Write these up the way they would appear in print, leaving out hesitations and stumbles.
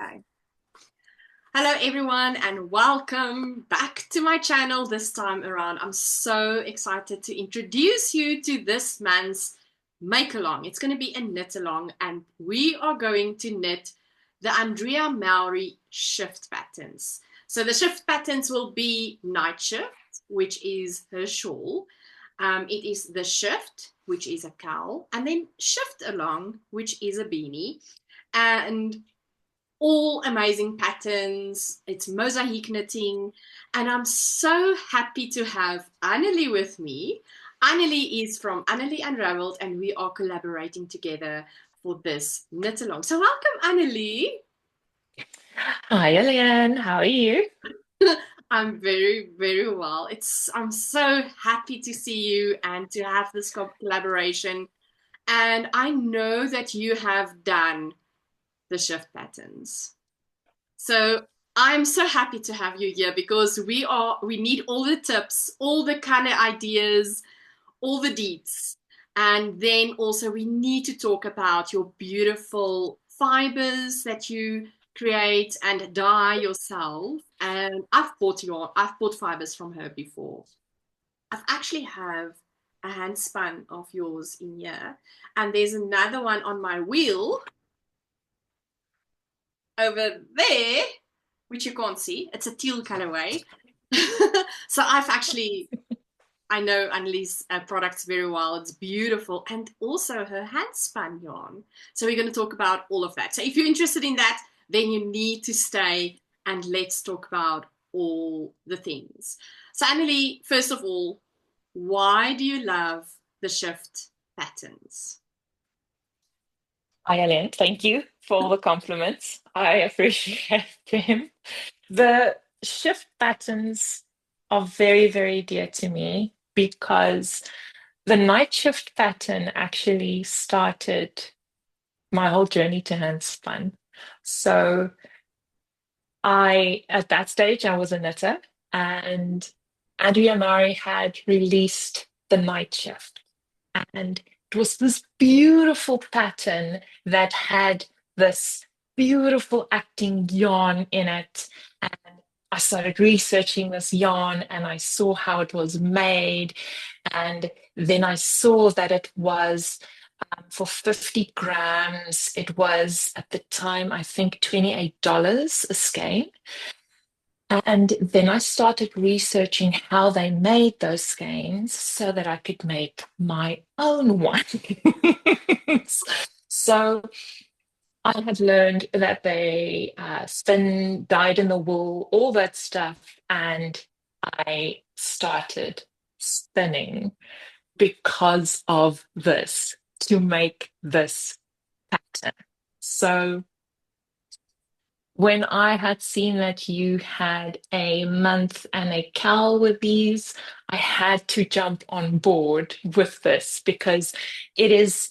Okay. Hello, everyone, and welcome back to my channel this time around. I'm so excited to introduce you to this month's make along. It's going to be a knit along, and we are going to knit the Andrea Mowry shift patterns. So, the shift patterns will be Nightshift, which is her shawl. It is the shift, which is a cowl, and then Shiftalong, which is a beanie. And all amazing patterns. It's mosaic knitting. And I'm so happy to have Annelie with me. Annelie is from Annelie Unraveled, and we are collaborating together for this knit along. So, welcome, Annelie. Hi, Eliane. How are you? I'm very, very well. I'm so happy to see you and to have this collaboration. And I know that you have done the shift patterns. So I'm so happy to have you here because we need all the tips, all the color ideas, all the deets. And then also we need to talk about your beautiful fibers that you create and dye yourself. And I've bought fibers from her before. I've actually have a handspun of yours in here. And there's another one on my wheel over there, which you can't see. It's a teal colorway. So I know Annelie's products very well. It's beautiful. And also her handspun yarn. So we're going to talk about all of that. So if you're interested in that, then you need to stay and let's talk about all the things. So Annelie, first of all, why do you love the shift patterns? Hi, Eliane. Thank you for all the compliments. I appreciate them. The shift patterns are very, very dear to me because the night shift pattern actually started my whole journey to handspun. So at that stage, I was a knitter, and Andrea Mowry had released the night shift. And it was this beautiful pattern that had this beautiful acting yarn in it. And I started researching this yarn and I saw how it was made. And then I saw that it was for 50 grams. It was at the time, I think, $28 a skein. And then I started researching how they made those skeins so that I could make my own one. So I had learned that they spin, dyed in the wool, all that stuff. And I started spinning because of this to make this pattern. So when I had seen that you had a month and a cowl with these, I had to jump on board with this because it is,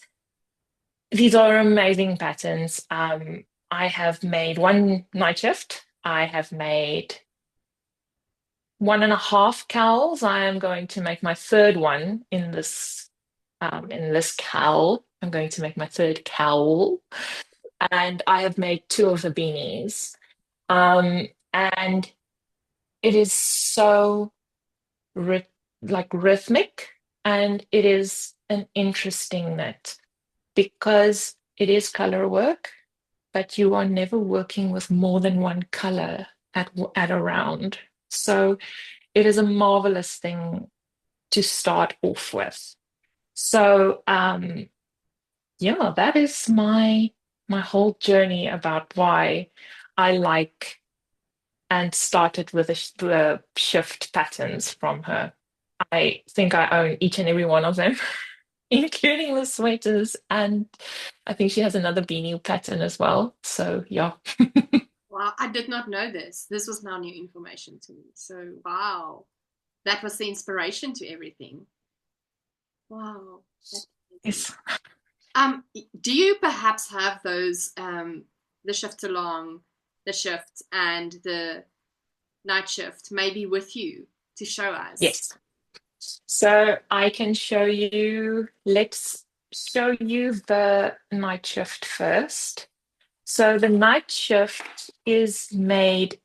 these are amazing patterns. I have made one night shift. I have made one and a half cowls. I am going to make my third one in this cowl. I'm going to make my third cowl. And I have made two of the beanies. And it is so ry like rhythmic, and it is an interesting knit because it is color work, but you are never working with more than one color at a round. So it is a marvelous thing to start off with. So yeah, that is my whole journey about why I like and started with the shift patterns from her. I think I own each and every one of them, including the sweaters, and I think she has another beanie pattern as well. So yeah. Wow, I did not know this. This was now new information to me. So, wow, that was the inspiration to everything. Wow, that's amazing. Yes. Um, do you perhaps have those the shift along, the shift and the night shift maybe with you to show us? Yes. So I can show you, let's show you the night shift first. So the night shift is made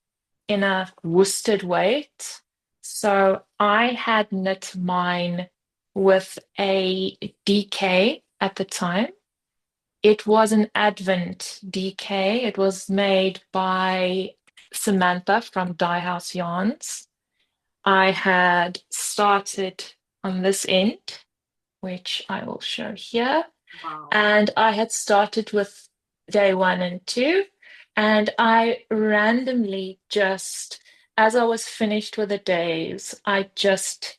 in a worsted weight. So I had knit mine with a DK at the time. It was an Advent DK. It was made by Samantha from Dye House Yarns. I had started on this end, which I will show here. Wow. And I had started with day one and two. And I randomly just, as I was finished with the days, I just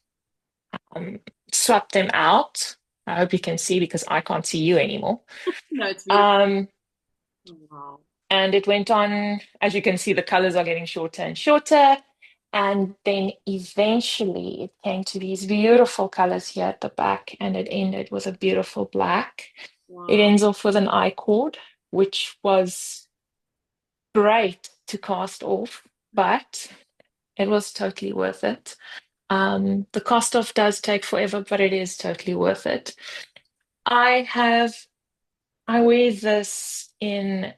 um, swapped them out. I hope you can see because I can't see you anymore. No, it's beautiful. Um, Wow. and it went on, as you can see, the colors are getting shorter and shorter. And then eventually it came to these beautiful colors here at the back, and it ended with a beautiful black. It Wow. ends off with an I cord, which was great to cast off, but it was totally worth it. The cast off does take forever, but it is totally worth it. I have, I wear this in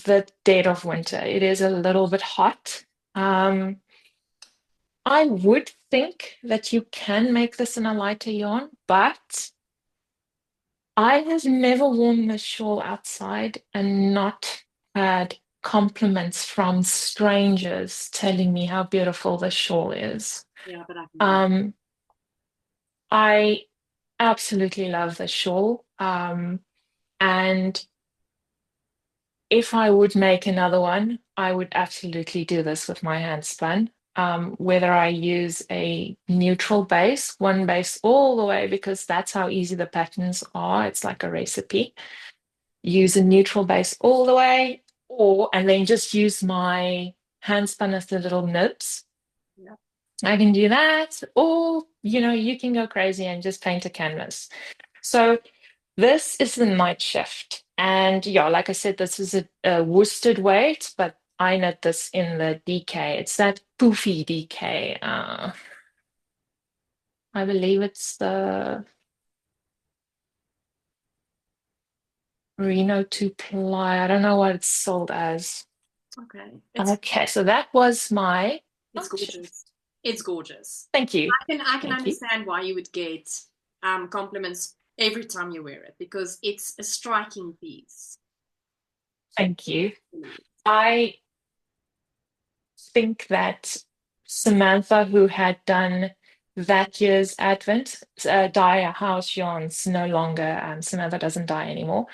the dead of winter. It is a little bit hot. Um, I would think that you can make this in a lighter yarn, but I have never worn this shawl outside and not had compliments from strangers telling me how beautiful this shawl is. Yeah, but I can imagine. Um, I absolutely love this shawl. And if I would make another one, I would absolutely do this with my handspun. Whether I use a neutral base, one base all the way, because that's how easy the patterns are. It's like a recipe. Use a neutral base all the way, or and then just use my handspun as the little nibs. Yeah. I can do that, or you can go crazy and just paint a canvas. So this is the night shift. And yeah, like I said, this is a worsted weight, but I knit this in the DK. It's that poofy DK. I believe it's the Merino 2 ply. I don't know what it's sold as. Okay. Okay, so that was my It's night shift. gorgeous. It's gorgeous. Thank you. I can Thank you. understand why you would get compliments every time you wear it because it's a striking piece. Thank you. I think that Samantha, who had done that year's Advent, dye house yarns no longer, Samantha doesn't dye anymore.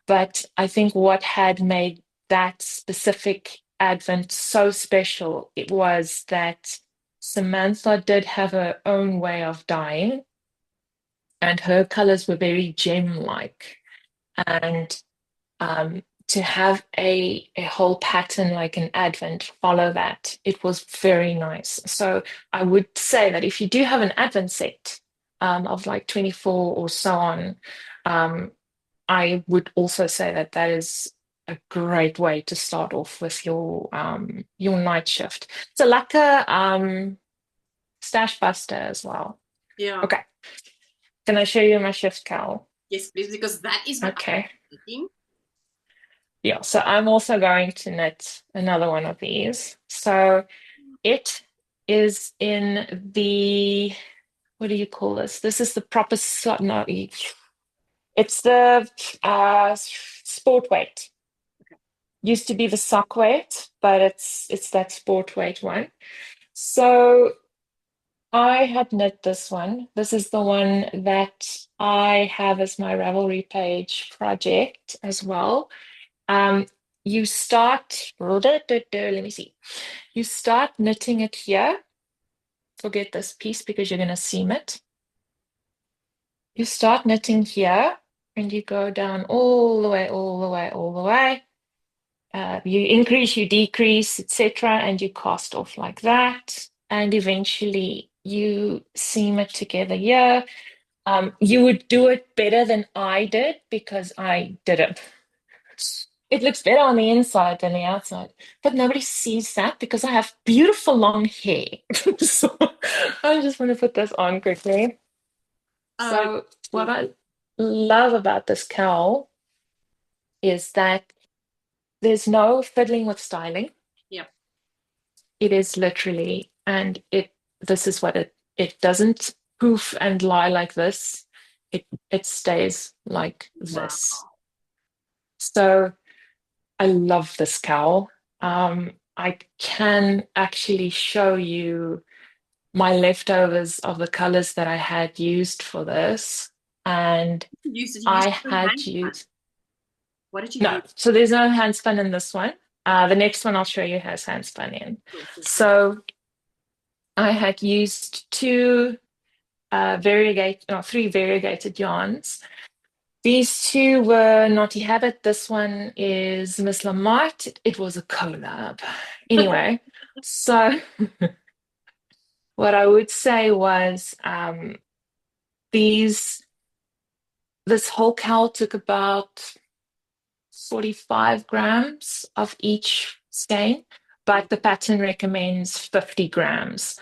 But I think what had made that specific Advent so special, it was that Samantha did have her own way of dyeing, and her colors were very gem-like. And to have a whole pattern like an advent follow that, it was very nice. So I would say that if you do have an advent set of like 24 or so on, um, I would also say that that is a great way to start off with your night shift. So like a stash buster as well. Yeah. Okay, can I show you my shift cowl? Yes, please, because that is what I'm Okay. thinking. Yeah, so I'm also going to knit another one of these. So it is in the, what do you call this? This is the proper, no, it's the sport weight. Used to be the sock weight, but it's that sport weight one. So I had knit this one. This is the one that I have as my Ravelry page project as well. Um, you start, let me see. You start knitting it here. Forget this piece because you're going to seam it. You start knitting here and you go down all the way, all the way, all the way. You increase, you decrease, etc., and you cast off like that. And eventually you seam it together here. You would do it better than I did because I did it. It looks better on the inside than the outside, but nobody sees that because I have beautiful long hair. So I just want to put this on quickly. Oh, So what I love about this cowl is that there's no fiddling with styling. Yeah. It is literally, and this is what it doesn't poof and lie like this. It stays like this. Wow. So I love this cowl. I can actually show you my leftovers of the colors that I had used for this. And You I used some had handspun. used, What did you no, use? so there's no handspun in this one. The next one I'll show you has handspun in. Cool, cool, cool. So I had used three variegated yarns. These two were Naughty Habit. This one is Miss Lamart. It was a collab. Anyway, so what I would say was these this whole cowl took about 45 grams of each skein, but the pattern recommends 50 grams.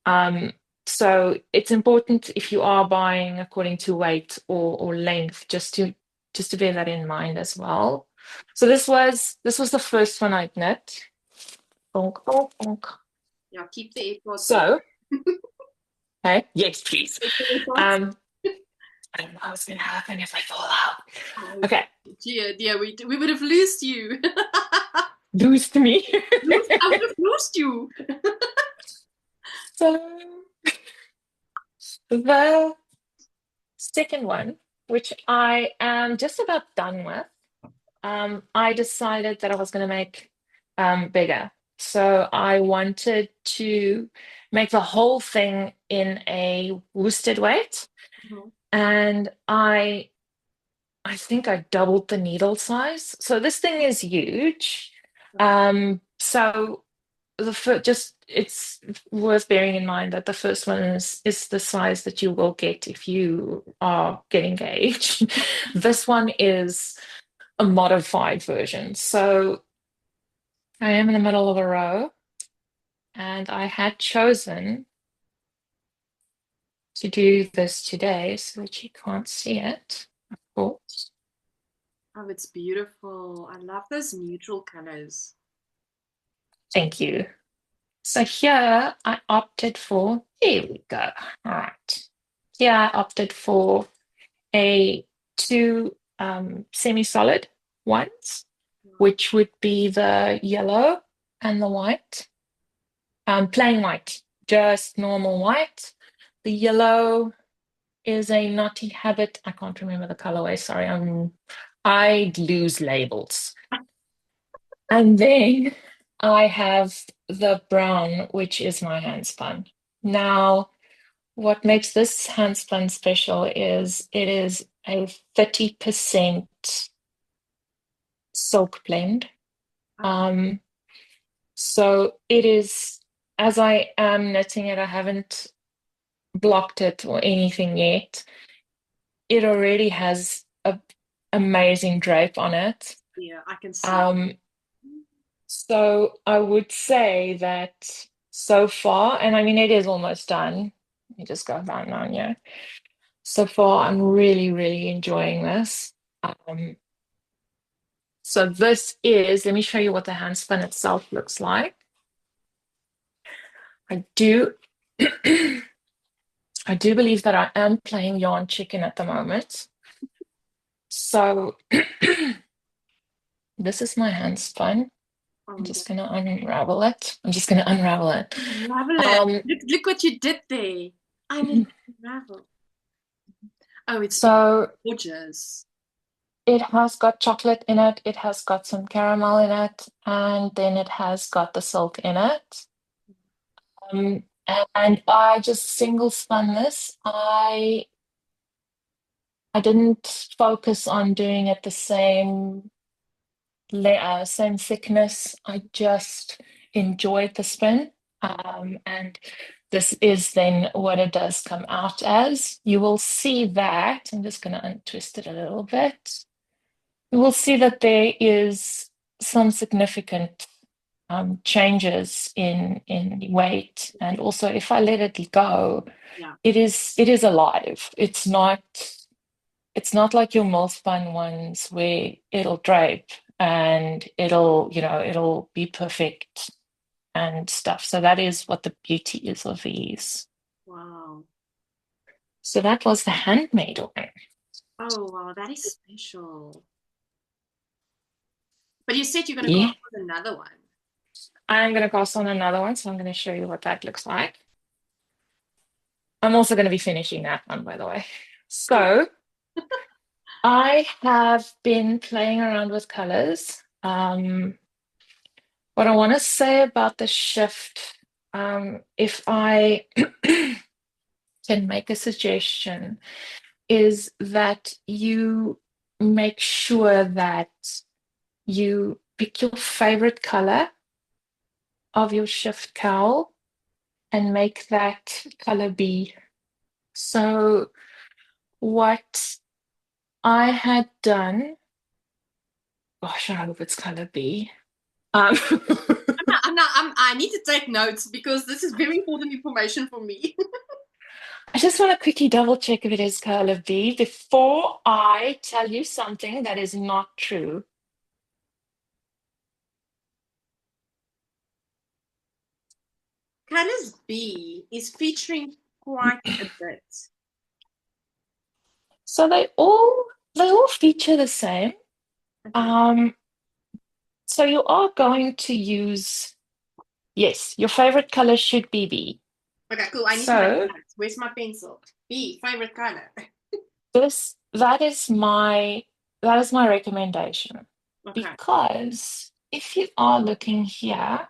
Um, so it's important if you are buying according to weight or length, just to bear that in mind as well. So this was the first one I'd knit. Bonk, bonk, bonk. Yeah, keep the AirPods on. So, okay, yes, please. Take the AirPods. I don't know what's gonna happen if I fall out. Oh, Okay, dear, dear, we would have lost you. lose me. I would have lost you. So the second one, which I am just about done with, I decided that I was going to make bigger. So I wanted to make the whole thing in a worsted weight, Mhm. and I think I doubled the needle size. So this thing is huge. So just it's worth bearing in mind that the first one is the size that you will get if you are getting engaged. This one is a modified version. So I am in the middle of a row, and I had chosen to do this today so that you can't see it, of course. Oh, it's beautiful. I love those neutral colors. Thank you. So here I opted for, here we go. All right. Here I opted for a two semi-solid ones, which would be the yellow and the white. Plain white, just normal white. The yellow is a Naughty Habit. I can't remember the colorway. Sorry, I lose labels. And then I have the brown, which is my handspun. Now, what makes this handspun special is it is a 30% silk blend. Oh, Um, so it is, as I am knitting it, I haven't blocked it or anything yet. It already has a amazing drape on it. yeah, I can see. Um, so I would say that so far, and I mean it is almost done. Let me just go down now, yeah. So far, I'm really, really enjoying this. So this is, let me show you what the handspun itself looks like. I do I do believe that I am playing yarn chicken at the moment. So this is my handspun. I'm Oh, just gonna unravel it. I'm just gonna unravel it. unravel it. Um, Look what you did there. Unravel. Oh, it's so gorgeous. it has got chocolate in it, it has got some caramel in it, and then it has got the silk in it. And I just single spun this. I didn't focus on doing it the same thickness. I just enjoyed the spin. And this is then what it does come out as. You will see that. I'm just going to untwist it a little bit. You will see that there is some significant changes in weight, and also if I let it go, Yeah. it is alive. It's not like your mill spun ones where it'll drape and it'll be perfect and stuff. So that is what the beauty is of these. Wow. So that was the handmade one. Oh, wow, that is special. But you said you're going to Yeah. cast on another one. I'm going to cast on another one, so I'm going to show you what that looks like. I'm also going to be finishing that one, by the way. Cool. So I have been playing around with colors. What I want to say about the shift, if I can make a suggestion, is that you make sure that you pick your favorite color of your shift cowl and make that color be. So what I had done, gosh, I hope it's color B. Um, I need to take notes because this is very important information for me. I just want to quickly double check if it is color B before I tell you something that is not true. Colors B is featuring quite a bit. So they all feature the same. Okay. Um, so you are going to use, yes, your favorite color should be B. Okay, cool. I need to make So notes. Where's my pencil? B, favorite color. this that is my recommendation. Okay. Because if you are looking here,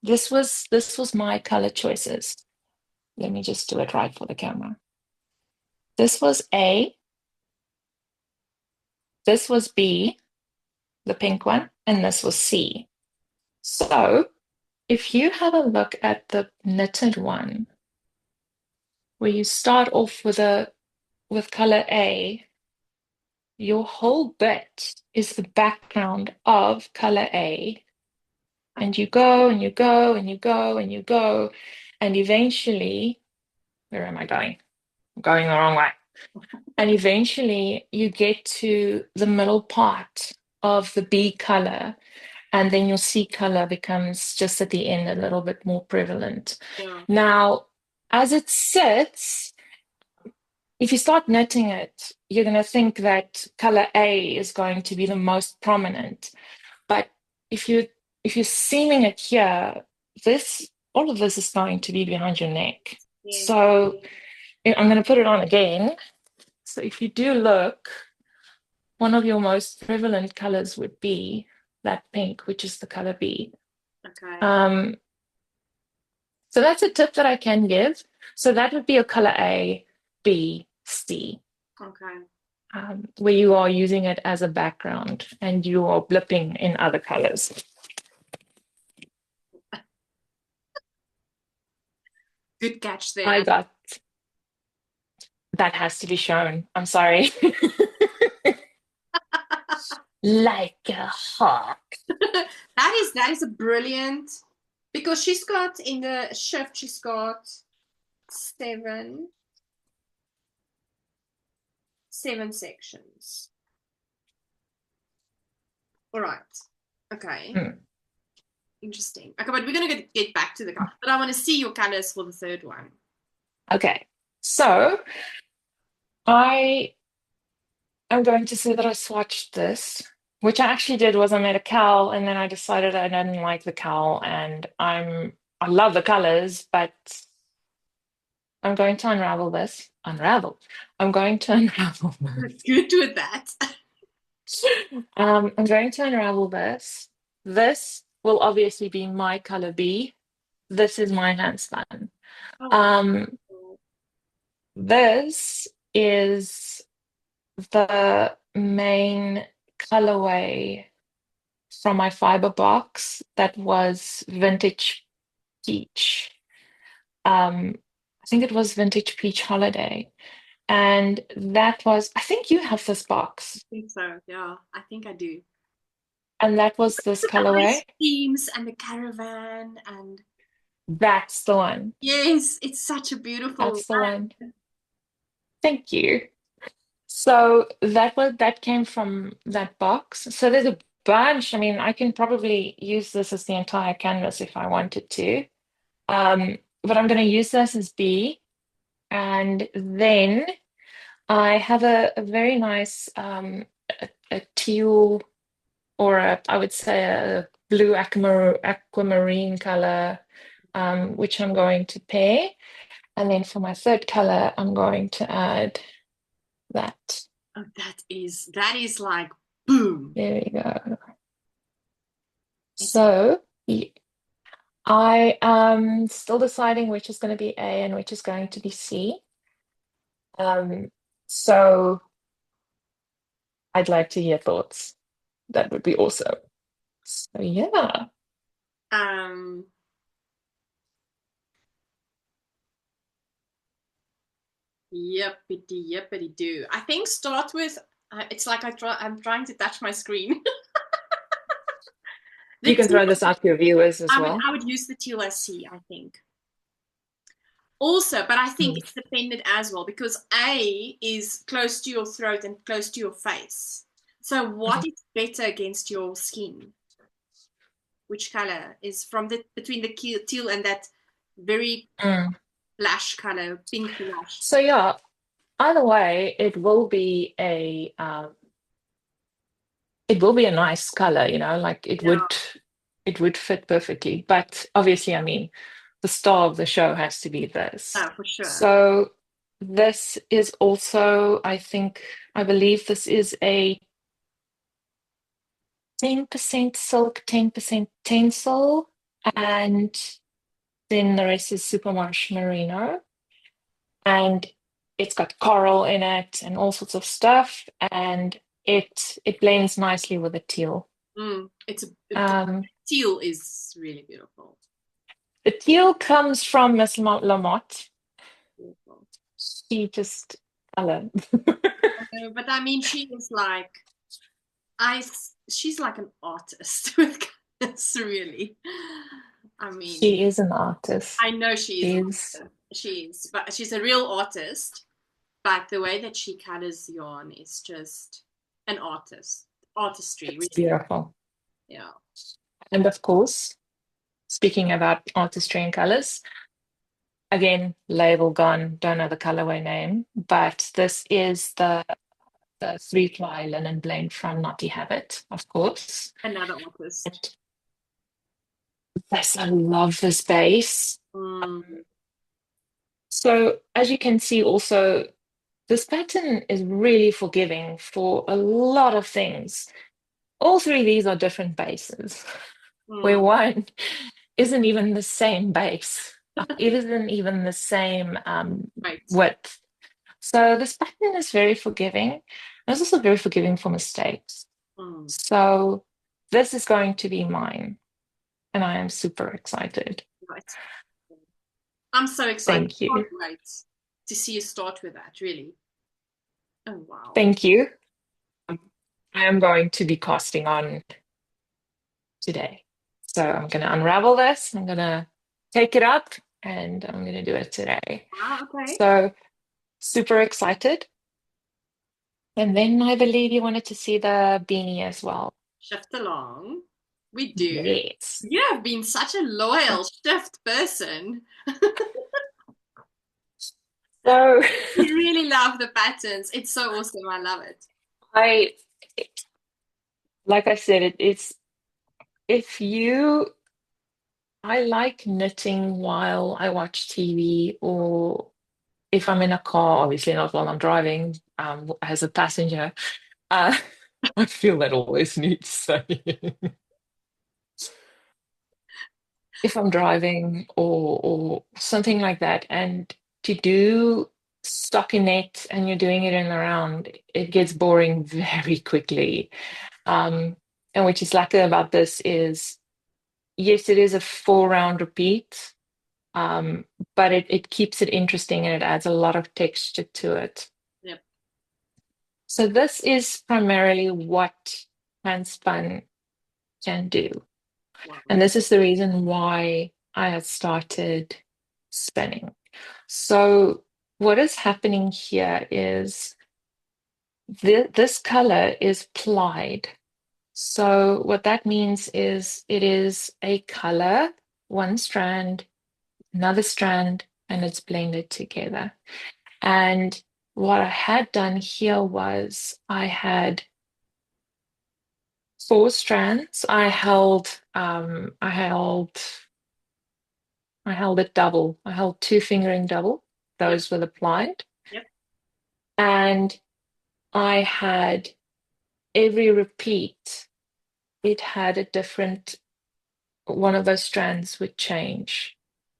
this was my color choices. Let me just do it right for the camera. This was A, this was B, the pink one, and this was C. So if you have a look at the knitted one, where you start off with color A, your whole bit is the background of color A. And you go and you go and you go and you go, and eventually, where am I going? I'm going the wrong way. And eventually you get to the middle part of the B color, and then your C color becomes just at the end a little bit more prevalent. Yeah. Now, as it sits, if you start knitting it, you're going to think that color A is going to be the most prominent. But if you if you're seaming it here, this all of this is going to be behind your neck. Yes. So I'm going to put it on again. So if you do look, one of your most prevalent colors would be that pink, which is the color B. Okay. Um, so that's a tip that I can give. So that would be a color A, B, C, Okay. where you are using it as a background and you are blipping in other colors. Good catch I there. got that has to be shown. I'm sorry. Like a hawk. That is a brilliant because she's got in the shift, she's got seven seven sections. All right. Okay. Hmm. Interesting. Okay, but we're gonna get back to the color. But I want to see your colors for the third one. Okay. So I am going to say that I swatched this. Which I actually did was I made a cowl and then I decided I didn't like the cowl and I love the colors, but I'm going to unravel this. Unravel. I'm going to unravel this. Good with that. I'm going to unravel this. This will obviously be my color B. This is my handspun. Oh, Um, this is the main colorway from my fiber box that was vintage peach. I think it was vintage peach holiday. And that was, I think you have this I box. think so. Yeah, I think I do. And that was this With the ice colorway. creams and the caravan and That's the one. yes, it's such a beautiful That's the one. Thank you. So that came from that box. So there's a bunch. I mean, I can probably use this as the entire canvas if I wanted to. But I'm going to use this as B, and then I have a very nice a teal or I would say a blue aquamarine color, which I'm going to pair. And then for my third color, I'm going to add that. Oh, that is like boom. There we go. It's So I am still deciding which is going to be A and which is going to be C. Um, so I'd like to hear thoughts. That would be awesome. So yeah, um yippity yippity do. I think start with it's like I'm trying to touch my screen. The you can teal, throw this out to your viewers as well. I would use the teal as C, I think. Also, but I think Mm. it's dependent as well because A is close to your throat and close to your face. So what is better against your skin? Which color is from the between the teal and that very Mm. flash color, pink flash? So yeah, either way, it will be a nice color, like Yeah, it would fit perfectly. But obviously, I mean, the star of the show has to be this. no, for sure. So this is also, I believe this is a 10% silk, 10% tencel, and then the rest is superwash merino. And it's got coral in it and all sorts of stuff, and it blends nicely with the teal. The Um, teal is really beautiful. the teal comes from Miss Lamotte. Beautiful. She just color. But I mean, I she's like an artist with colors, really. I mean, She is an artist. I know she is an She's artist. She is, but she's a real artist. But the way that she colors yarn is just an artistry, it's really. beautiful. Yeah. And of course, speaking about artistry and colors, again, label gone, don't know the colorway name, but this is the three-ply linen blend from Naughty Habit, of course. Another artist. And yes, I love this base. Mm, So as you can see also, this pattern is really forgiving for a lot of things. All three of these are different bases, where mm, one isn't even the same base. It isn't even the same right. width. So this pattern is very forgiving. And it's also very forgiving for mistakes. Mm, So this is going to be mine, and I am super excited. right. I'm so excited. Thank you. Can't wait to see you start with that, really. Oh, wow. Thank you. I am going to be casting on today. So I'm going to unravel this. I'm going to take it up and I'm going to do it today. Wow, okay. So super excited. And then I believe you wanted to see the beanie as well. Shiftalong. We do. Yes. You have been such a loyal shift person. So You really love the patterns. It's so awesome. I love it. I, like I said, it's if you, I like knitting while I watch TV or if I'm in a car, obviously not while I'm driving, as a passenger. Uh, I feel that always needs saying. If I'm driving or something like that, and to do stockinette and you're doing it in a round, it gets boring very quickly. Um, and which is lucky about this is, yes, it is a 4 round repeat, um, but it keeps it interesting and it adds a lot of texture to it. Yep. So this is primarily what handspun can do. Wow. And this is the reason why I had started spinning. So what is happening here is This color is plied. So what that means is it is a color, one strand, another strand, and it's blended together. And what I had done here was I had four strands. I held it double. I held two fingering double. Yep. Those were applied. Yep. And I had every repeat, it had a different one of those strands would change.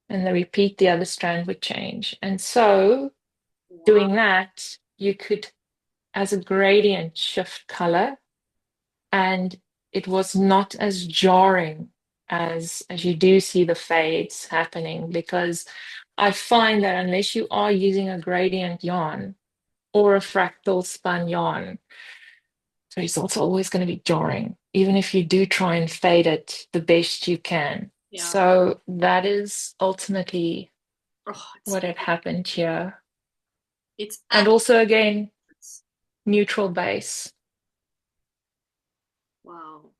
And the repeat, the other strand would change. And so Wow. doing that, you could, as a gradient, shift color, and it was not as jarring as you do see the fades happening, because I find that unless you are using a gradient yarn or a fractal spun yarn, the results are always going to be jarring, even if you do try and fade it the best you can. Yeah. So that is ultimately Oh, what had happened here. it's And absolutely. also, again, neutral base. Wow.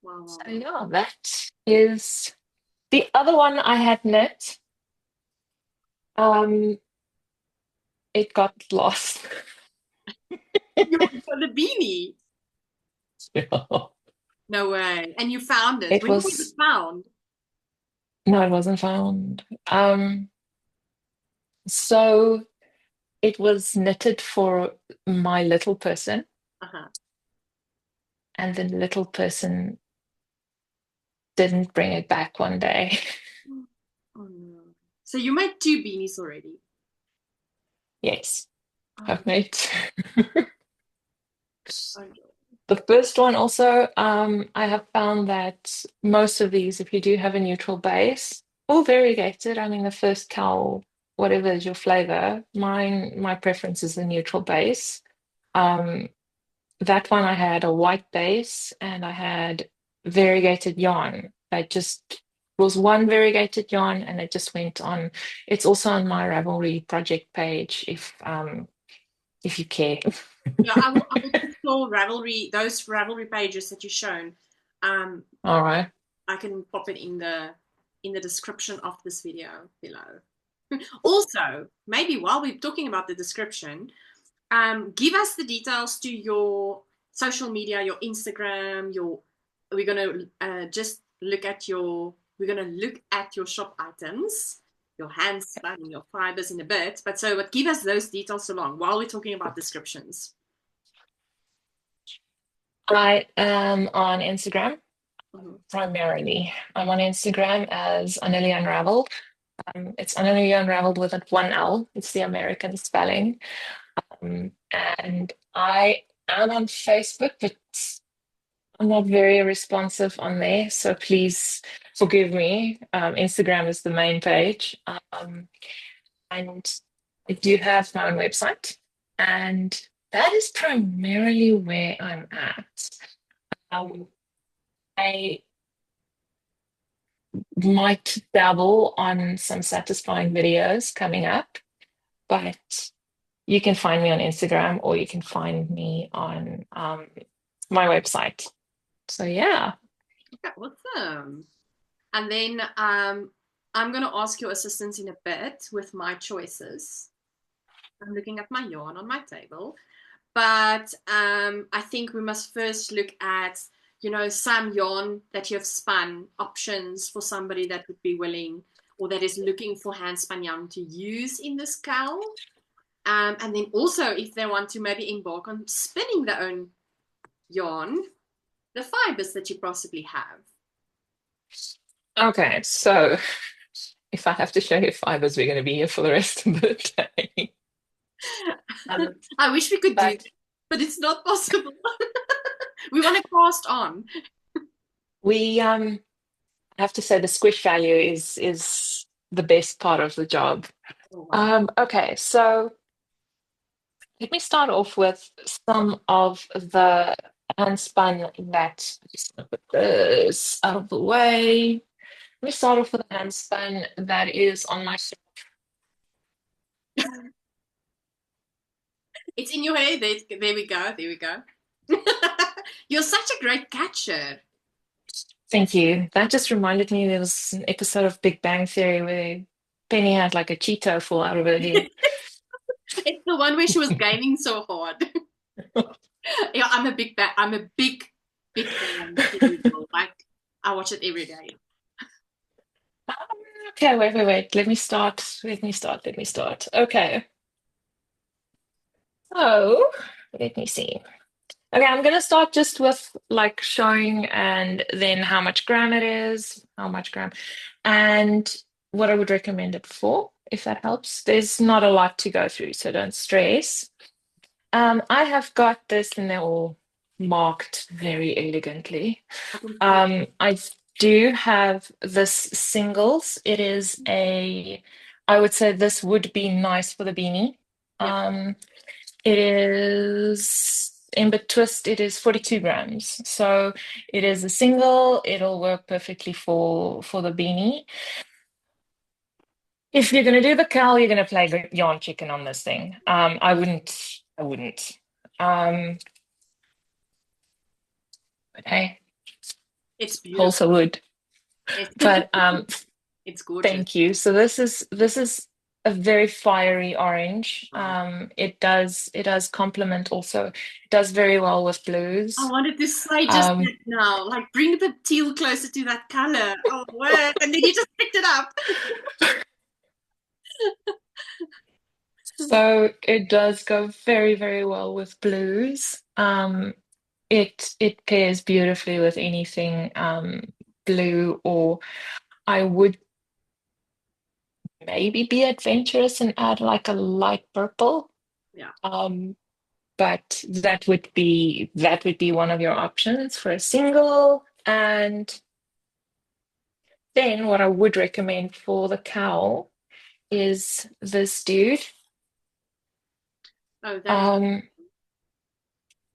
Wow. Wow. So, Wow. yeah, that is the other one I had knit. Um, it got lost. For the beanie. Yeah. No way. And you found it. It When was it was, found? no, it wasn't found. So it was knitted for my little person, Uh-huh. and the little person didn't bring it back one day. Oh no. So you made two beanies already. Yes, Oh, I've made. oh no. The first one also, I have found that most of these, if you do have a neutral base or variegated, I mean the first cowl, whatever is your flavor, my preference is the neutral base. Um, that one I had a white base and I had variegated yarn. I just was one variegated yarn and it just went on. It's also on my Ravelry project page if you care. Yeah, I will put your Ravelry, those Ravelry pages that you've shown. Um, All right. I can pop it in the description of this video below. Also, maybe while we're talking about the description, give us the details to your social media, your Instagram, your. We're gonna just look at your. We're gonna look at your shop items, your handspun and your fibers in a bit. But give us those details along while we're talking about descriptions. I am on Instagram Mhm. primarily. I'm on Instagram as Annelie Unraveled. It's Annelie Unraveled with a one L. It's the American spelling. And I am on Facebook, but I'm not very responsive on there. So please forgive me. Instagram is the main page. And I do have my own website. And that is primarily where I'm at. Um, I might dabble on some satisfying videos coming up, but you can find me on Instagram or you can find me on my website. So yeah. Okay, awesome. And then I'm gonna ask your assistance in a bit with my choices. I'm looking at my yarn on my table. But I think we must first look at, some yarn that you have spun, options for somebody that would be willing or that is looking for hand spun yarn to use in this cowl. And then also, if they want to maybe embark on spinning their own yarn, the fibers that you possibly have. Okay, so if I have to show you fibers, we're going to be here for the rest of the day. Um, I wish we could do but that, but it's not possible. We want to cast on. we have to say the squish value is the best part of the job. Oh, wow. Okay, so let me start off with some of the handspun that just gonna put this out of the way. Let me start off with a handspun that is on my It's in your hair. There we go. There we go. You're such a great catcher. Thank you. That just reminded me there was an episode of Big Bang Theory where Penny had like a Cheeto fall out of her head. It's the one where she was gaming so hard. Yeah, I'm a big fan. Like I watch it every day. Okay, wait. Let me start. Okay. So, let me see. Okay, I'm gonna start just with like showing and then how much gram it is, how much gram, and what I would recommend it for, if that helps. There's not a lot to go through, so don't stress. I have got this and they're all marked very elegantly. I can see it. I do have this singles. I would say this would be nice for the beanie. Yeah. Um, it is in twist, it is 42 grams. So it is a single, it'll work perfectly for the beanie. If you're gonna do the cowl, you're gonna play yarn chicken on this thing. I wouldn't. Um, but hey, It's beautiful. also would. It's, But it's gorgeous. thank you. So this is a very fiery orange. Wow. It does complement also. It does very well with I blues. wanted to say just Um, that now, like bring the teal closer to that color. Oh, word. And then you just picked it up. so it does go very, very well with blues. It pairs beautifully with anything blue, or I would maybe be adventurous and add like a light purple. Yeah. Um, but that would be one of your options for a single. And then what I would recommend for the cowl is this dude. Oh, that is. Um,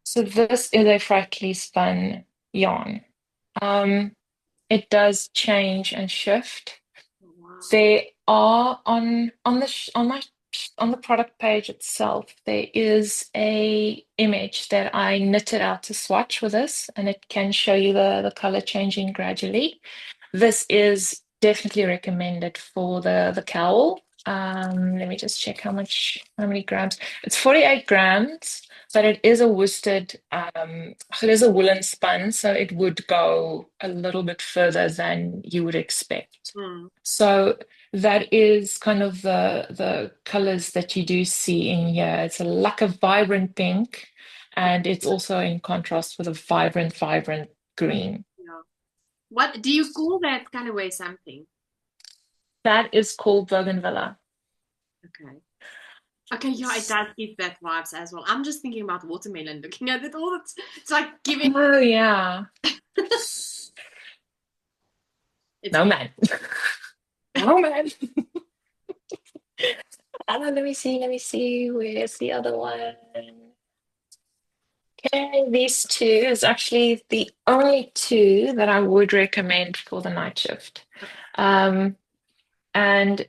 so this is a fractally spun yarn. Um, it does change and shift. Wow. They are on the on the product page itself. There is a image that I knitted out to swatch with this, and it can show you the color changing gradually. This is definitely recommended for the cowl. Let me just check how many grams. It's 48 grams, but it is a worsted, it is a woolen spun, so it would go a little bit further than you would expect. Mm. So that is kind of the colors that you do see in here. It's like a vibrant pink, and it's also in contrast with a vibrant green. Yeah. What do you call that colorway something? That is called Bougainvillea. Okay. Okay, yeah, it does give that vibes as well. I'm just thinking about watermelon, looking at it all. It's like giving. Oh yeah. It's No beautiful. man. No man. Let me see. Where's the other one? Okay, these two is actually the only two that I would recommend for the night shift. Um, and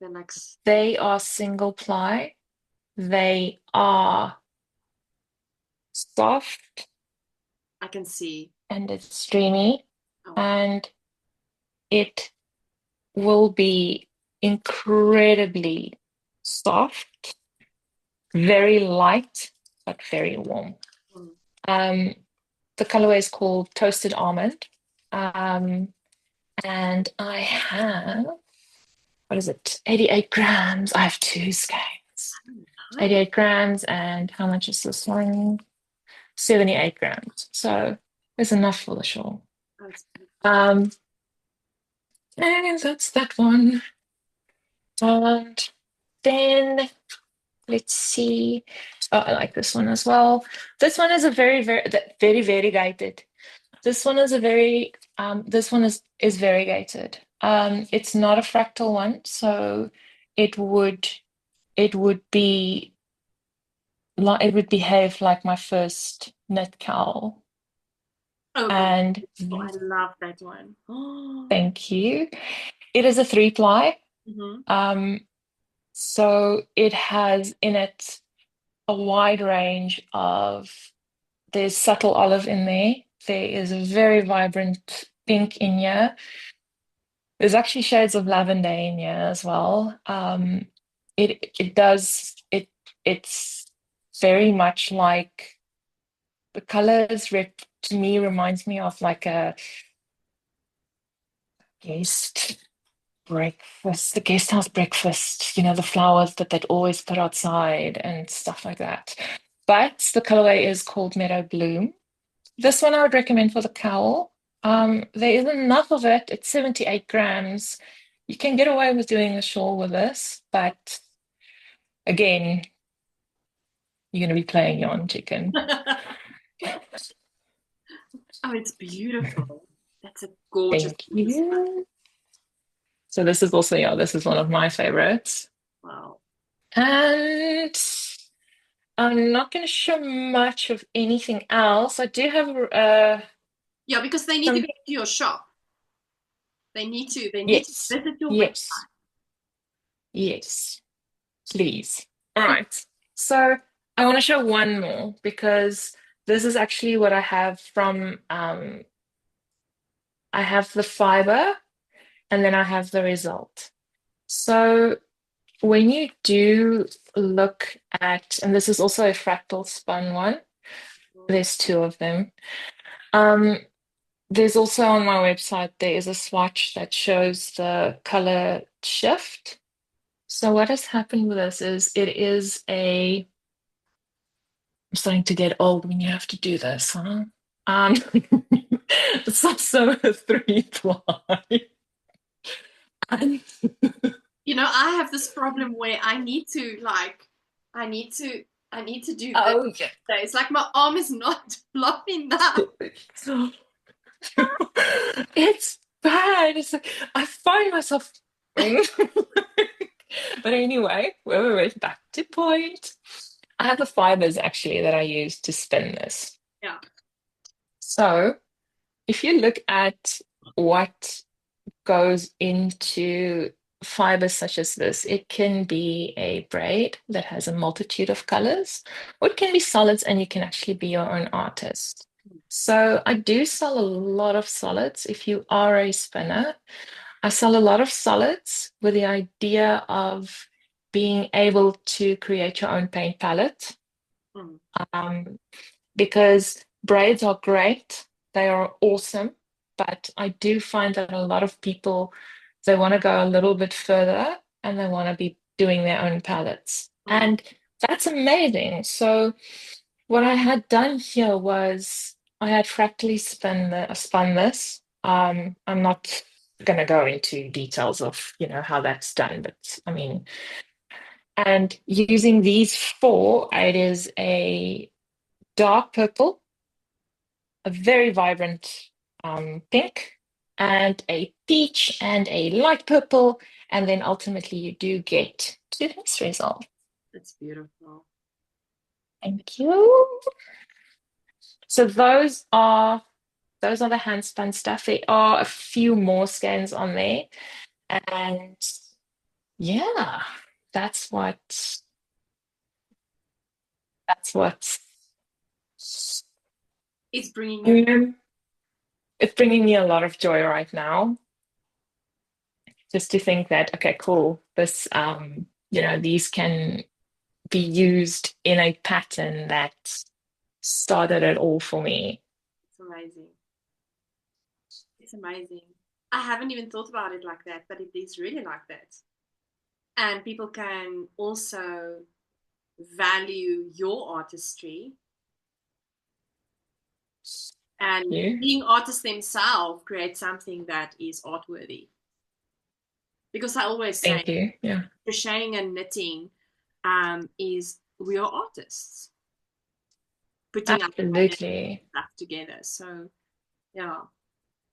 They're like, they are single ply. They are soft I can see. and it's streamy, Oh, wow. and it will be incredibly soft, very light, but very warm. Mm. Um, the colorway is called Toasted Almond. Um, and I have, what is it? 88 grams. I have two skeins. Nice. 88 grams. And how much is this one? 78 grams. So there's enough for the shawl. Oh, it's beautiful. Um, and that's that one. And then let's see. Oh, I like this one as well. This one is a very variegated. This one is variegated. It's not a fractal one, so it would it would be like it would behave like my first knit cowl. Oh, And beautiful. I love that one. Oh. thank you. It is a three ply. Hmm. Um, So it has in it a wide range of, there's subtle olive in there. There is a very vibrant pink in here. There's actually shades of lavender in here as well. It does it's very much like the colors rep to me reminds me of like a guest breakfast, the guest house breakfast, the flowers that they'd always put outside and stuff like that. But the colorway is called Meadow Bloom. This one I would recommend for the cowl. There isn't enough of it. It's 78 grams. You can get away with doing a shawl with this, but again, you're going to be playing your own chicken. Oh, it's beautiful. That's a gorgeous Thank piece. you. So this is also, yeah, this is one of my favorites. Wow. And I'm not going to show much of anything else. I do have Yeah, because they need to some, get to your shop. They need to yes, visit your yes, website. yes, please. All right. So I want to show one more because this is actually what I have from, I have the fiber and then I have the result. So when you do look at, and this is also a fractal spun one, there's two of them. Um, there's also on my website, there is a swatch that shows the color shift. So what has happened with this is I'm starting to get old when you have to do this, huh? Um, it's also a three ply. And- I have this problem where I need to, I need to do this. oh yeah. It's like my arm is not long enough. It's bad. It's like I find myself. But anyway, we're back to point. I have the fibers actually that I use to spin this. Yeah. So if you look at what goes into fibers such as this, it can be a braid that has a multitude of colors, or it can be solids and you can actually be your own artist. So I do sell a lot of solids if you are a spinner. I sell a lot of solids with the idea of being able to create your own paint palette. Mm. Um, because braids are great, they are awesome, but I do find that a lot of people they want to go a little bit further and they want to be doing their own palettes. Mm. And that's amazing. So what I had done here was I had fractally spun this. I'm not going to go into details of, how that's done, but I mean, and using these four, it is a dark purple, a very vibrant pink, and a peach and a light purple. And then ultimately you do get to this result. It's beautiful. Thank you. So those are the handspun stuff. There are a few more scans on there. And yeah, that's what that's what It's bringing you. um, it's bringing me a lot of joy right now. Just to think that, okay, cool, this these can be used in a pattern that started it all for me. It's amazing. It's amazing. I haven't even thought about it like that, but it is really like that. And people can also value your artistry and You. being artists themselves create something that is artworthy. Because I always say Thank you. Yeah, crocheting and knitting is we are artists putting our absolutely. stuff together. So yeah,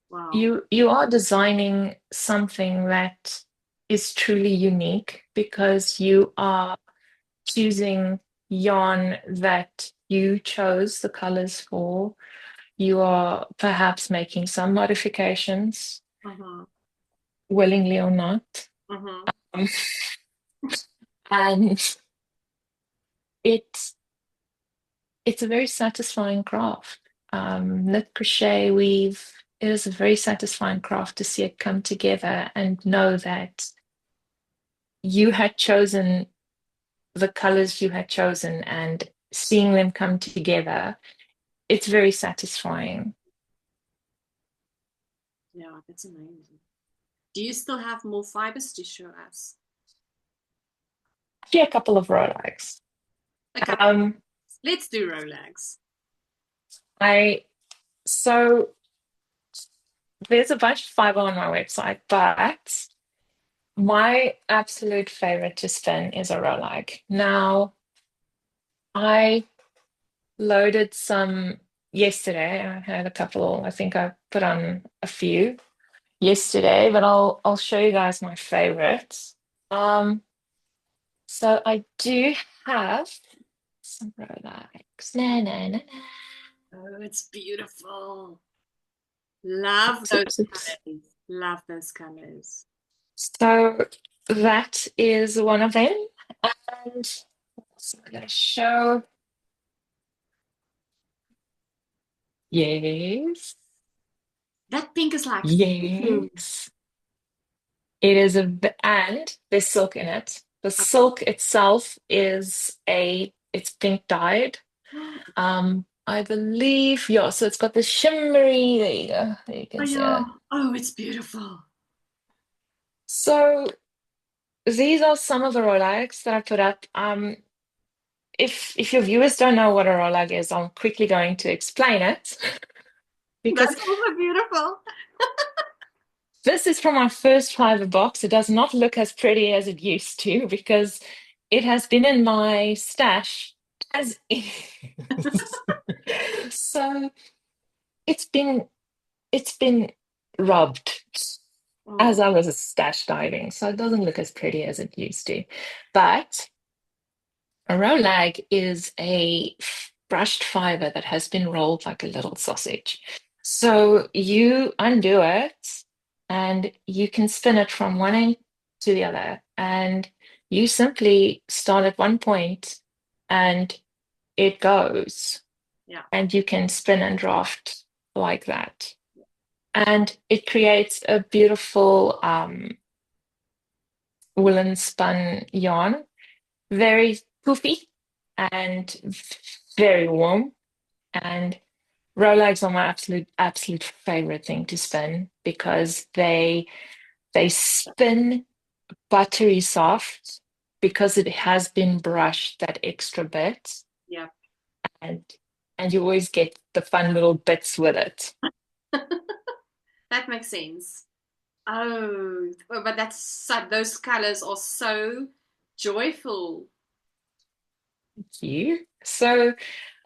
wow. You are designing something that is truly unique because you are choosing yarn that you chose the colors for. You are perhaps making some modifications, Uh-huh. willingly or not. Uh-huh. Um, And it's it's a very satisfying craft. Knit, crochet, weave, it is a very satisfying craft to see it come together and know that you had chosen the colors you had chosen and seeing them come together. It's very satisfying. Yeah, that's amazing. Do you still have more fibers to show us? Actually, a couple of Rolex. A couple. Um, Let's do Rolex. I so there's a bunch of fiber on my website, but my absolute favorite to spin is a Rolag. Now, I loaded some yesterday. I had a couple, I think I put on a few yesterday, but I'll show you guys my favorites. So I do have some Rolex. Na, na, na, na. Oh, it's beautiful. Love Oops, those oops, oops. colors. Love those colors. So that is one of them. And so I'm going to show. Yes. That pink is like, mm, Yes. It is and there's silk in it. The silk itself is it's pink dyed. I believe, yeah, so it's got the shimmery, there you go, there you oh can see yeah. it. Oh, it's beautiful. So these are some of the Rolex that I put up. If your viewers don't know what a Rolag is, I'm quickly going to explain it because That's also beautiful. this is from my first fiber box. It does not look as pretty as it used to because it has been in my stash as is. So it's been it's been rubbed Oh, as I was stash diving, so it doesn't look as pretty as it used to. But a rolag is a brushed fiber that has been rolled like a little sausage. So you undo it and you can spin it from one end to the other. And you simply start at one point and it goes. yeah. And you can spin and draft like that. And it creates a beautiful woolen spun yarn, very poofy and very warm. And Rolex are my absolute favorite thing to spin because they spin buttery soft because it has been brushed that extra bit Yeah. and and you always get the fun little bits with it. That makes sense. Oh, but that's so, those colors are so joyful. Thank you. So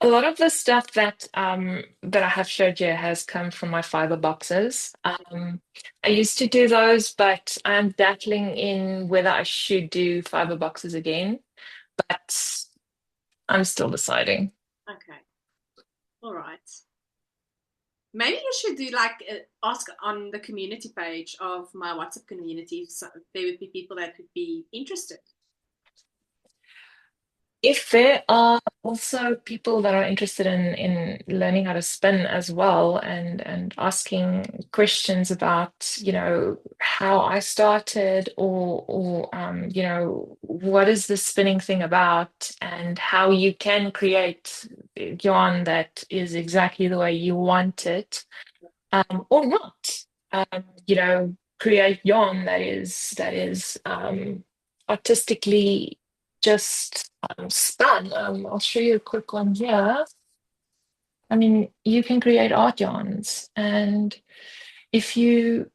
a lot of the stuff that I have showed you has come from my fiber boxes. I used to do those, but I'm dabbling in whether I should do fiber boxes again, but I'm still deciding. Okay. All right. Maybe you should do like ask on the community page of my WhatsApp community. So there would be people that would be interested. If there are also people that are interested in learning how to spin as well and asking questions about, how I started or what is the spinning thing about and how you can create yarn that is exactly the way you want it, or not. Create yarn that is artistically just spun. I'll show you a quick one here. I mean, you can create art yarns, and if you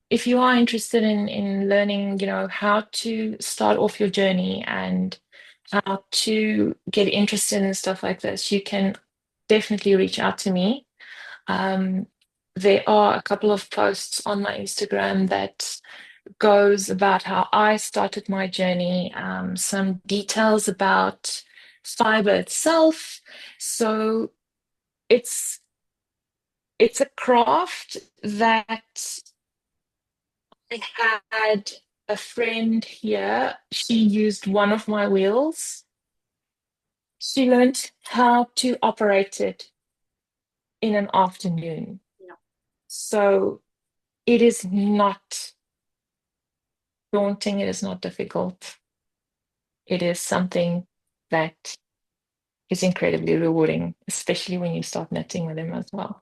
if you are interested in learning, how to start off your journey and how to get interested in stuff like this, you can definitely reach out to me. Um, there are a couple of posts on my Instagram that goes about how I started my journey, some details about fiber itself. So it's it's a craft that I had. a friend here, she used one of my wheels. She learned how to operate it in an afternoon. Yeah. So it is not daunting, it is not difficult. It is something that is incredibly rewarding, especially when you start knitting with them as well.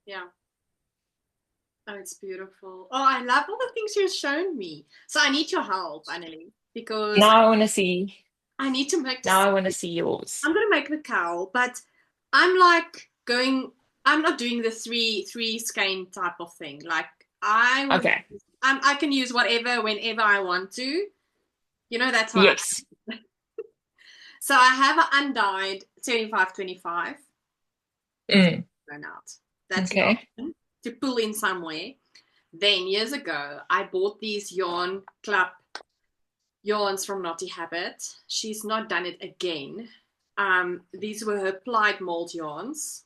Yeah. Oh, it's beautiful. Oh, I love all the things you've shown me. So I need your help, Annelie, because Now I want to see, I need to make now this. I want to see yours. I'm gonna make the cowl, but I'm like going. I'm not doing the three skein type of thing. Like I want. Okay. I can use whatever whenever I want to. You know that's how. Yes. So I have an undyed 75-25 Mm, run out. That's the okay. option to pull in somewhere. Then years ago, I bought these yarn club yarns from Naughty Habit. She's not done it again. These were her plied mold yarns.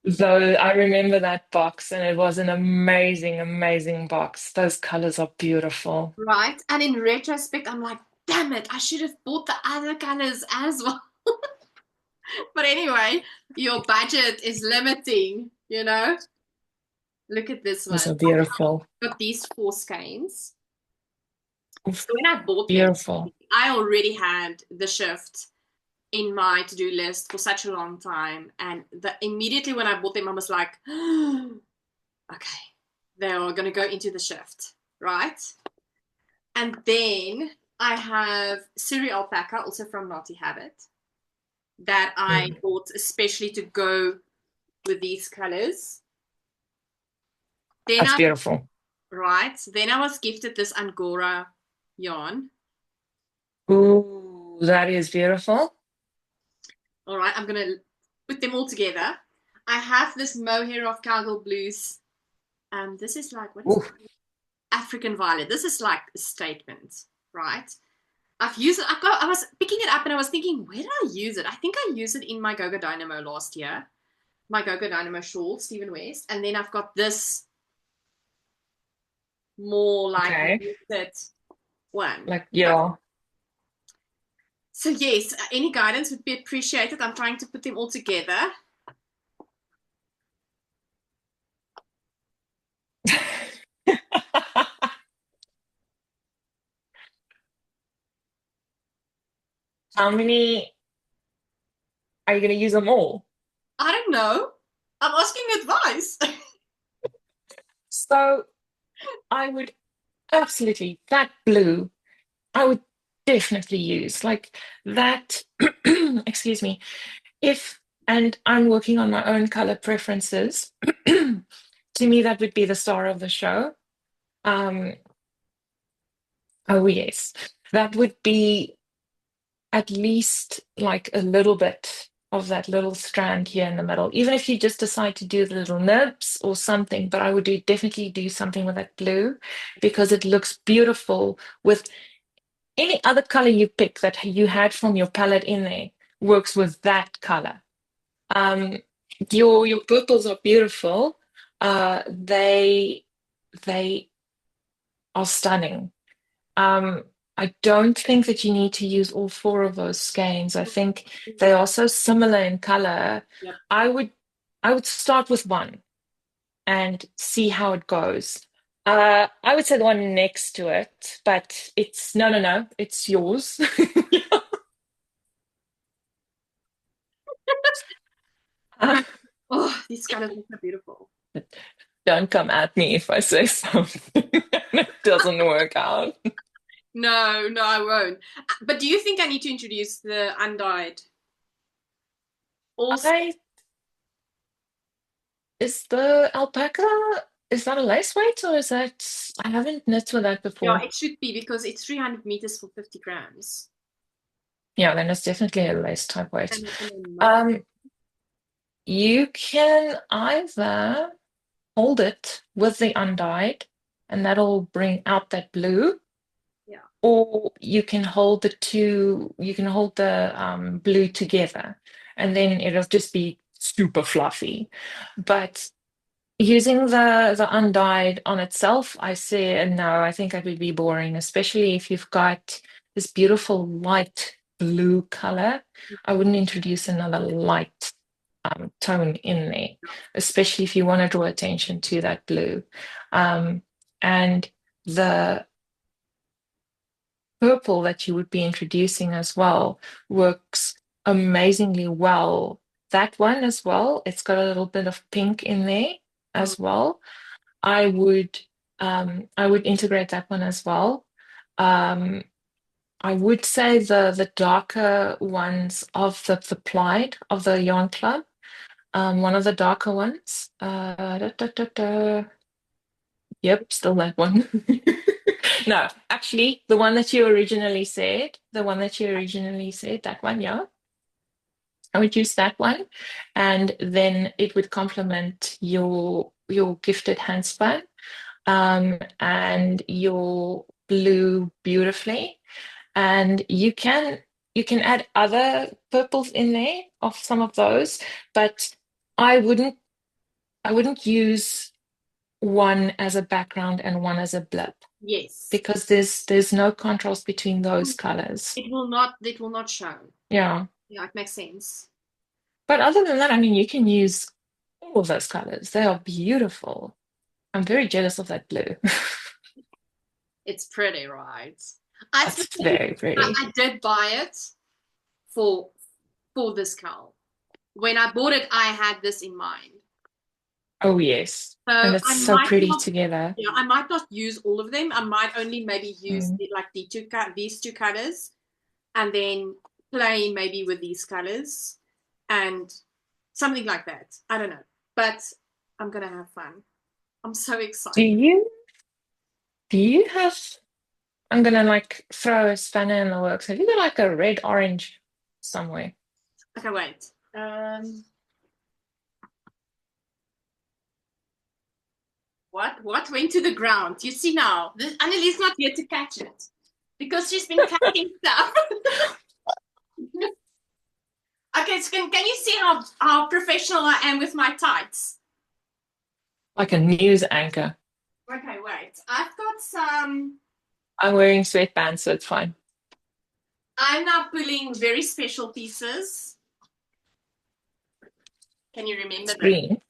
Though I remember that box and it was an amazing, amazing box. Those colors are beautiful. Right. And in retrospect, I'm like, damn it, I should have bought the other colors as well. But anyway, your budget is limiting, you know? Look at this Those one. are beautiful. I've got these four skeins. Oof, So when I bought them, beautiful. I already had the shift in my to-do list for such a long time. And immediately when I bought them, I was like, okay, they are going to go into the shift, right? And then I have Suri alpaca, also from Naughty Habit, that I Mm, bought especially to go with these colors. Then that's I beautiful. then I was gifted this Angora yarn. Ooh, that is beautiful. All right, I'm gonna put them all together. I have this mohair of Cowgirl Blues. This is like what is Ooh, it? African Violet. This is like a statement, right? I've used it. I was picking it up and I was thinking, where did I use it? I think I used it in my Go-Go Dynamo last year. My Go-Go Dynamo shawl, Stephen West. And then I've got this more like okay. knitted one. Like, yeah. So yes, any guidance would be appreciated. I'm trying to put them all together. How many are you going to use them all? I don't know. I'm asking advice. So I would absolutely, that blue, I would definitely use like that. Excuse me. If, and I'm working on my own color preferences, to me, that would be the star of the show. Um, oh, yes, that would be at least like a little bit of that little strand here in the middle, even if you just decide to do the little nibs or something. But I would definitely do something with that blue because it looks beautiful with any other color you pick that you had from your palette in there works with that color. Um, your purples are beautiful. They are stunning. Um, I don't think that you need to use all four of those skeins. I think they are so similar in color. Yep. I would I would start with one and see how it goes. I would say the one next to it, but it's no, no, no, it's yours. Oh, these colors are so beautiful. Don't come at me if I say something and it doesn't work out. No, no, I won't. But do you think I need to introduce the undyed? Also, I Is the alpaca, is that a lace weight or is that, I haven't knit with that yeah, before. it should be because it's 300 meters for 50 grams. Yeah, then it's definitely a lace type weight. And then not. Um, you can either hold it with the undyed and that'll bring out that blue, Yeah. or you can hold the blue together and then it'll just be super fluffy. But Using the undyed on itself, I say no, I think that would be boring, especially if you've got this beautiful light blue color. I wouldn't introduce another light tone in there, especially if you want to draw attention to that blue. Um, and the purple that you would be introducing as well works amazingly well. That one as well, it's got a little bit of pink in there Mm, as well. I would integrate that one as well. Um, I would say the darker ones of the Plied of the Yarn Club, one of the darker ones. Yep, still that one. No, actually, the one that you originally said, that one, yeah. I would use that one, and then it would complement your gifted handspun and your blue beautifully. And you can add other purples in there of some of those, but I wouldn't I wouldn't use one as a background and one as a blip yes. because there's no contrast between those colors. It will not show. Yeah. Yeah, it makes sense. But other than that, I mean, you can use all of those colors. They are beautiful. I'm very jealous of that blue. It's pretty, right? I That's specifically, very pretty. I did buy it for for this cowl. When I bought it, I had this in mind. Oh, yes. So And it's I so might pretty not, together. yeah, I might not use all of them. I might only maybe use Mm. like these two colors, and then play maybe with these colors and something like that. I don't know, but I'm gonna have fun. I'm so Do excited. you do you have I'm gonna like throw a spanner in the works. Have you got like a red orange somewhere? Okay, wait. What went to the ground? You see now, Annelie's not here to catch it because she's been catching stuff. Okay, so can you see how professional I am with my tights? Like a news anchor. Okay, wait. I've got some. I'm wearing sweatpants, so it's fine. I'm now pulling very special pieces. Can you remember It's this? green.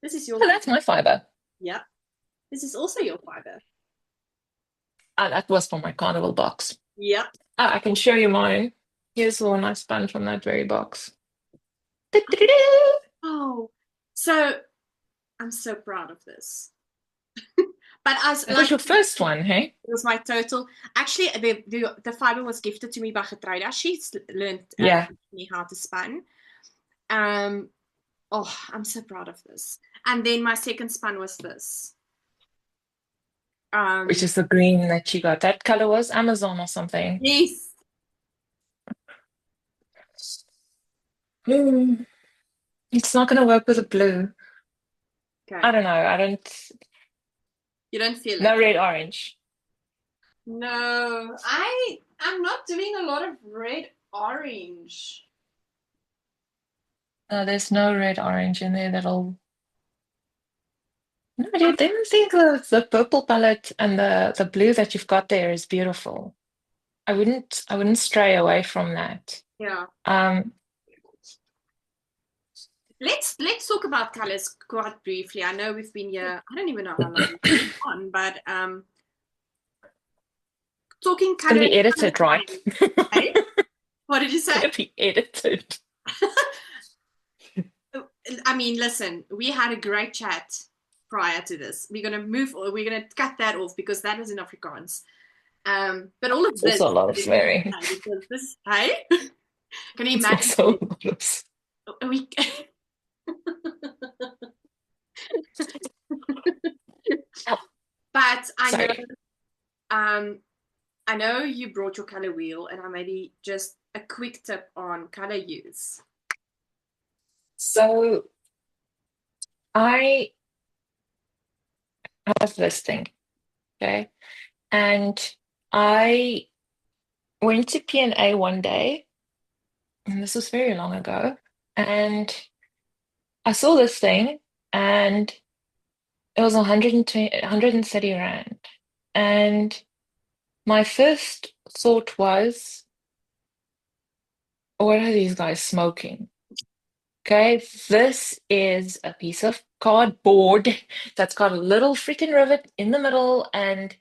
This is your Oh, fiber. that's my fiber. Yeah. This is also your fiber. Ah, that was from my carnival box. Yeah. Ah, I can show you mine. Here's the one I spun from that very box. Oh, so I'm so proud of this. But as That was like your first one, hey? it was my total. Actually, the fiber was gifted to me by Getruida. She's learned Yeah, me how to spin. Um, oh, I'm so proud of this. And then my second spun was this. which Um, is the green that you got. That color was Amazon or something. yes. Hmm, it's not going to work with the blue. I Okay. don't know. I don't. You don't feel No it. red, orange. No, I'm not doing a lot of red orange. No, there's no red, orange in there that'll. No, I didn't think the purple palette and the blue that you've got there is beautiful. I wouldn't stray away from that. Yeah. Um, Let's talk about colors quite briefly. I know we've been here. I don't even know how long we've been on, but talking it's gonna colors. be edited, right? Hey? What did you It's say? gonna be edited. I mean, listen, we had a great chat prior to this. We're gonna cut that off because that was in Afrikaans. But all of It's this also a lot of is in swearing. because this, hey, can you It's imagine? also a lot of. We, Oh, but sorry. um, I know you brought your color wheel, and I maybe just a quick tip on color use. So I have this thing, okay, and I went to P&A one day, and this was very long ago, and I saw this thing and it was 120, 130 Rand. And my first thought was, what are these guys smoking? Okay, this is a piece of cardboard that's got a little freaking rivet in the middle, and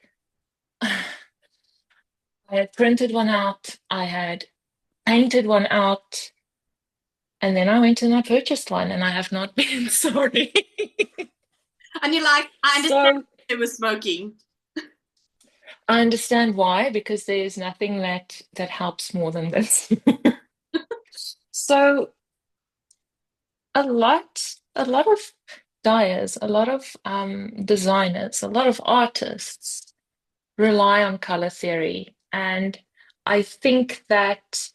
I had printed one out, I had painted one out, and then I went and I purchased one, and I have not been sorry. And you're like, I understand So they were smoking. I understand why, because there's nothing that helps more than this. So a lot of dyers, a lot of designers, a lot of artists rely on color theory. And I think that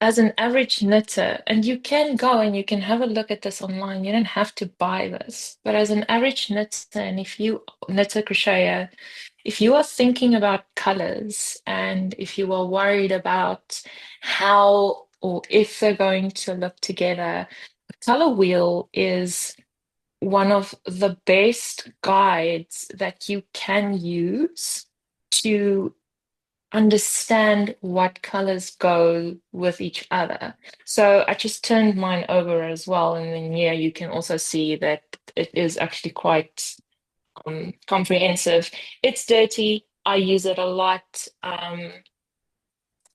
as an average knitter, and you can go and you can have a look at this online, you don't have to buy this. But as an average knitter, and if you knitter crocheter, if you are thinking about colors and if you are worried about how or if they're going to look together, a color wheel is one of the best guides that you can use to understand what colors go with each other. So I just turned mine over as well, and then yeah, you can also see that it is actually quite comprehensive. It's dirty. I use it a lot.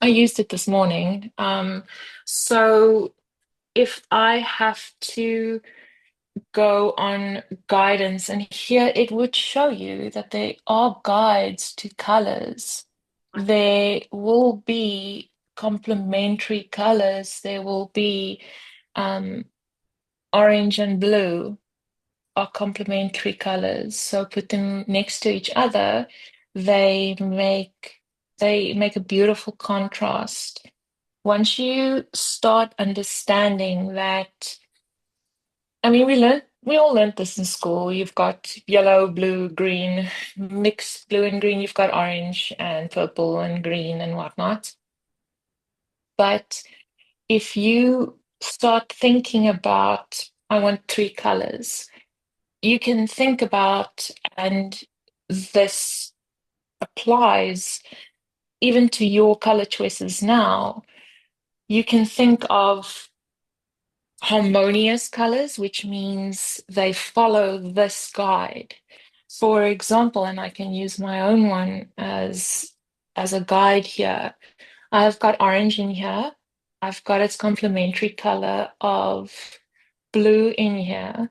I used it this morning. So if I have to go on guidance, and here it would show you that there are guides to colors. There will be complementary colors. There will be um, orange and blue are complementary colors. So put them next to each other, they make they make a beautiful contrast. Once you start understanding that, I mean, we all learned this in school. You've got yellow, blue, green, mixed blue and green. You've got orange and purple and green and whatnot. But if you start thinking about, I want three colors, you can think about, and this applies even to your color choices now, you can think of harmonious colors, which means they follow this guide. For example, and I can use my own one as a guide here. I've got orange in here. I've got its complementary color of blue in here.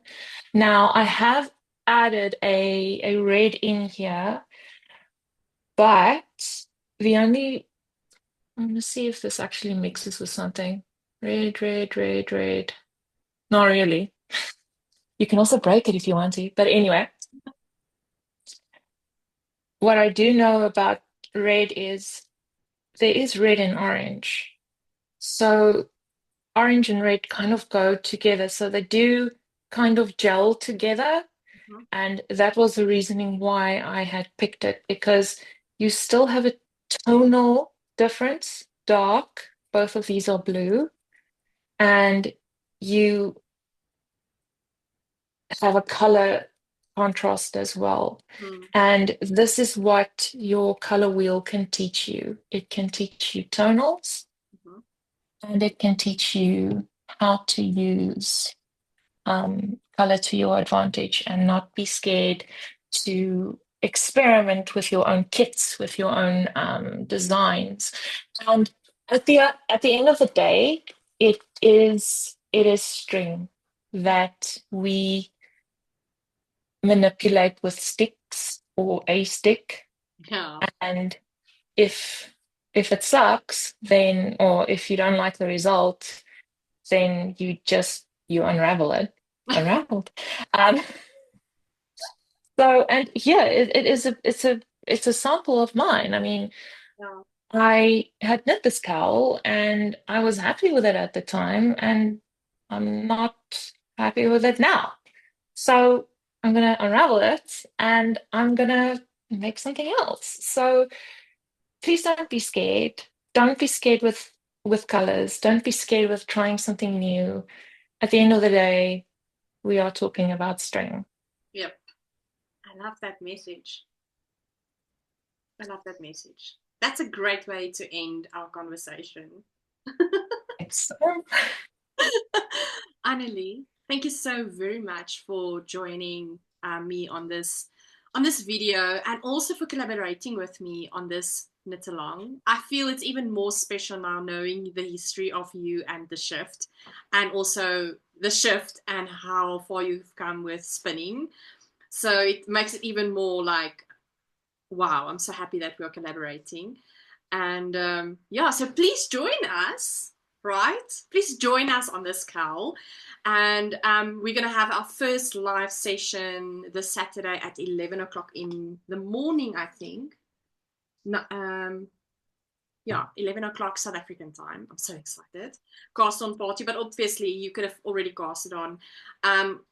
Now I have added a red in here, but the only, I'm gonna see if this actually mixes with something. Red, red, red, red. Not really. You can also break it if you want to. But anyway, what I do know about red is there is red and orange. So orange and red kind of go together. So they do kind of gel together. Mhm. And that was the reasoning why I had picked it, because you still have a tonal difference, dark. Both of these are blue. And you have a color contrast as well. Mhm. And this is what your color wheel can teach you. It can teach you tonals Mhm. and it can teach you how to use color to your advantage and not be scared to experiment with your own kits, with your own designs. And at the end of the day, it is string that we manipulate with sticks or a stick. Yeah. And if it sucks, then, or if you don't like the result, then you unravel it. Unraveled. Um, and yeah, it is it's a sample of mine. I mean, Yeah. I had knit this cowl and I was happy with it at the time, and I'm not happy with it now. So I'm gonna unravel it and I'm gonna make something else. So please don't be scared. Don't be scared with colors. Don't be scared with trying something new. at the end of the day, we are talking about string. Yep. I love that message. I love that message. That's a great way to end our conversation. It's, Annelie, thank you so very much for joining me on this video and also for collaborating with me on this Knitalong. I feel it's even more special now knowing the history of you and the shift, and also the shift and how far you've come with spinning. So it makes it even more like, wow, I'm so happy that we're collaborating. And yeah, so please join us, right? Please join us on this cowl. And we're going to have our first live session this Saturday at 11 o'clock in the morning, I think. No, yeah, 11 o'clock South African time. I'm so excited. Cast on party, but obviously you could have already casted on.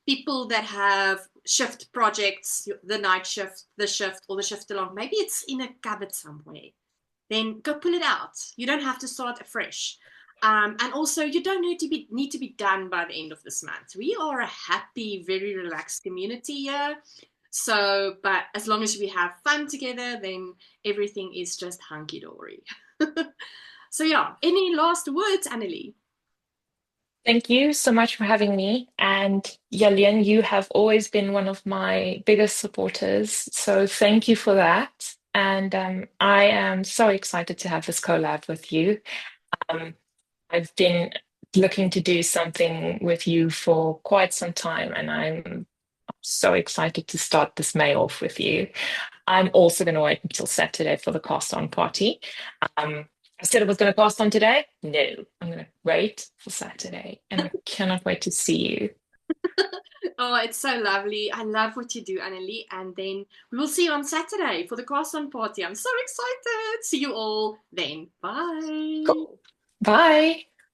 People that have shift projects, the night shift, the shift, or the Shiftalong, maybe it's in a cupboard somewhere. Then go pull it out. You don't have to start afresh. And also, you don't need to be done by the end of this month. We are a happy, very relaxed community here. So, but as long as we have fun together, then everything is just hunky dory. So, yeah, any last words, Annelie? Thank you so much for having me. And Yalian, you have always been one of my biggest supporters. So thank you for that. And I am so excited to have this collab with you. Um, I've been looking to do something with you for quite some time, and I'm so excited to start this May off with you. I'm also going to wait until Saturday for the cast on party. I said I was going to cast on today. No, I'm going to wait for Saturday, and I cannot wait to see you. Oh, it's so lovely. I love what you do, Annelie. And then we will see you on Saturday for the cast on party. I'm so excited. See you all then. Bye. Cool. Bye.